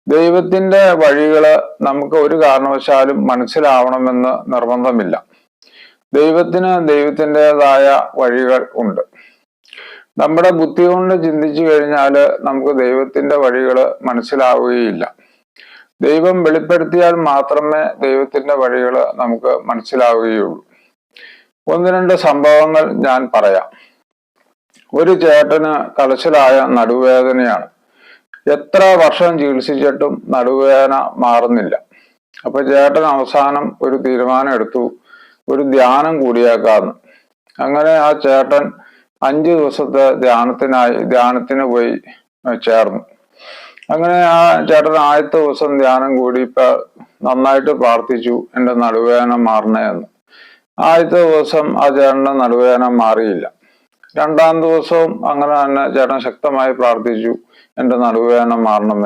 ദൈവത്തിന്റെ വഴികള് നമുക്ക് ഒരു കാരണവശാലും മനസ്സിലാവണമെന്ന് നിർബന്ധമില്ല. ദൈവത്തിന് ദൈവത്തിൻ്റെതായ വഴികൾ ഉണ്ട്. നമ്മുടെ ബുദ്ധി കൊണ്ട് ചിന്തിച്ചു കഴിഞ്ഞാൽ നമുക്ക് ദൈവത്തിന്റെ വഴികൾ മനസ്സിലാവുകയില്ല. ദൈവം വെളിപ്പെടുത്തിയാൽ മാത്രമേ ദൈവത്തിന്റെ വഴികൾ നമുക്ക് മനസ്സിലാവുകയുള്ളൂ. ഒന്ന് രണ്ട് സംഭവങ്ങൾ ഞാൻ പറയാം. ഒരു ചേട്ടന് കലശലായ നടുവേദനയാണ്. എത്ര വർഷം ചികിത്സിച്ചിട്ടും നടുവേദന മാറുന്നില്ല. അപ്പൊ ചേട്ടൻ അവസാനം ഒരു തീരുമാനം എടുത്തു, ഒരു ധ്യാനം കൂടിയേക്കാന്ന്. അങ്ങനെ ആ ചേട്ടൻ 5 ദിവസത്തെ ധ്യാനത്തിന് പോയി ചേർന്നു. അങ്ങനെ ആ ചേട്ടൻ ആദ്യത്തെ ദിവസം ധ്യാനം കൂടി ഇപ്പൊ നന്നായിട്ട് പ്രാർത്ഥിച്ചു, എൻ്റെ നടുവേദന മാറണേ എന്ന്. ആദ്യത്തെ ദിവസം ആ ചേട്ടൻ്റെ നടുവേദന മാറിയില്ല. 2ാം ദിവസവും അങ്ങനെ തന്നെ ചേട്ടൻ ശക്തമായി പ്രാർത്ഥിച്ചു, എൻ്റെ നടുവേദന മാറണം.